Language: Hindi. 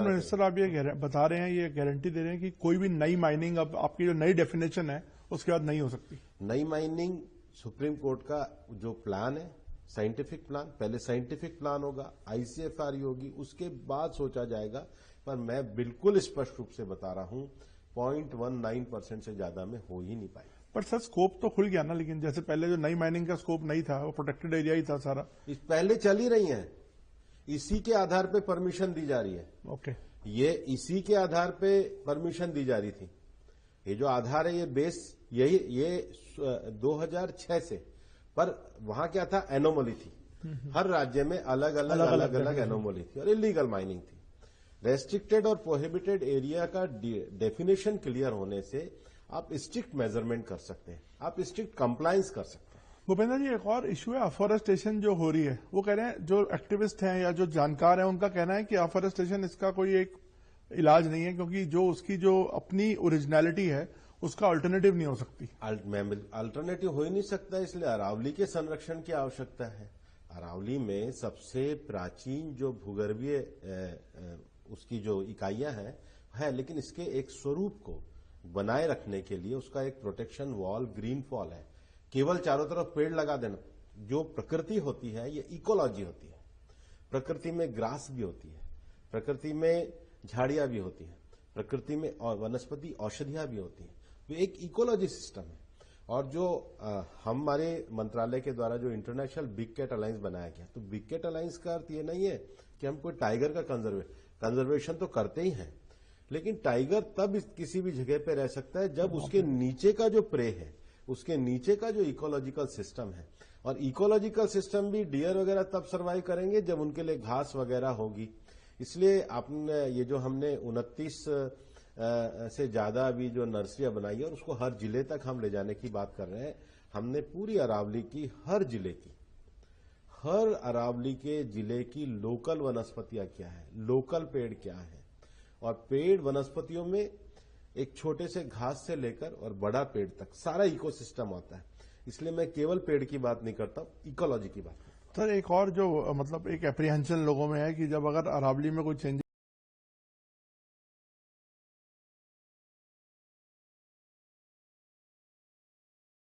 मिनिस्टर आप ये बता रहे हैं, ये गारंटी दे रहे हैं कि कोई भी नई माइनिंग, अब आपकी जो नई डेफिनेशन है उसके बाद नहीं हो सकती। नई माइनिंग सुप्रीम कोर्ट का जो प्लान है, साइंटिफिक प्लान, पहले साइंटिफिक प्लान होगा, आईसीएफआर होगी, उसके बाद सोचा जाएगा। पर मैं बिल्कुल स्पष्ट रूप से बता रहा हूं 0.19% से ज्यादा में हो ही नहीं पाएगा। पर सर स्कोप तो खुल गया ना, लेकिन जैसे पहले जो नई माइनिंग का स्कोप नहीं था, वो प्रोटेक्टेड एरिया ही था सारा। इस पहले चल ही रही है, इसी के आधार पे परमिशन दी जा रही है। ओके, ये इसी के आधार पे परमिशन दी जा रही थी। ये जो आधार है, ये बेस यही, ये 2006 से, पर वहां क्या था, एनोमली थी। हर राज्य में अलग अलग एनोमली थी और इलीगल माइनिंग थी। रेस्ट्रिक्टेड और प्रोहिबिटेड एरिया का डेफिनेशन क्लियर होने से आप स्ट्रिक्ट मेजरमेंट कर सकते हैं, आप स्ट्रिक्ट कंप्लायंस कर सकते हैं। भूपेंद्र जी, एक और इश्यू है अफॉरेस्टेशन जो हो रही है। वो कह रहे हैं, जो एक्टिविस्ट हैं या जो जानकार हैं, उनका कहना है कि अफॉरेस्टेशन इसका कोई एक इलाज नहीं है, क्योंकि जो उसकी जो अपनी ओरिजिनलिटी है उसका अल्टरनेटिव नहीं हो सकती। अल्टरनेटिव हो ही नहीं सकता, इसलिए अरावली के संरक्षण की आवश्यकता है। अरावली में सबसे प्राचीन जो भूगर्भीय उसकी जो इकाइयां है, लेकिन इसके एक स्वरूप को बनाए रखने के लिए उसका एक प्रोटेक्शन वॉल, ग्रीन फॉल है। केवल चारों तरफ पेड़ लगा देना, जो प्रकृति होती है ये इकोलॉजी होती है। प्रकृति में ग्रास भी होती है, प्रकृति में झाड़ियां भी होती हैं, प्रकृति में वनस्पति औषधियां भी होती हैं। तो एक इकोलॉजी सिस्टम है। और जो हमारे मंत्रालय के द्वारा जो इंटरनेशनल बिग कैट अलायंस बनाया गया, तो बिग कैट अलायंस का अर्थ ये नहीं है कि हम कोई टाइगर का कंजर्वेशन तो करते ही हैं, लेकिन टाइगर तब किसी भी जगह पे रह सकता है जब उसके नीचे का जो प्रे है, उसके नीचे का जो इकोलॉजिकल सिस्टम है। और इकोलॉजिकल सिस्टम भी डियर वगैरह तब सर्वाइव करेंगे जब उनके लिए घास वगैरह होगी। इसलिए आपने ये जो हमने 29 से ज्यादा अभी जो नर्सरियां बनाई है और उसको हर जिले तक हम ले जाने की बात कर रहे हैं। हमने पूरी अरावली की, हर जिले की, हर अरावली के जिले की लोकल वनस्पतियां क्या है, लोकल पेड़ क्या है, और पेड़ वनस्पतियों में एक छोटे से घास से लेकर और बड़ा पेड़ तक सारा इकोसिस्टम आता है। इसलिए मैं केवल पेड़ की बात नहीं करता हूं, इकोलॉजी की बात करता हूं। सर, एक और जो मतलब एक एप्रीहेंशन लोगों में है कि जब अगर अरावली में कोई चेंज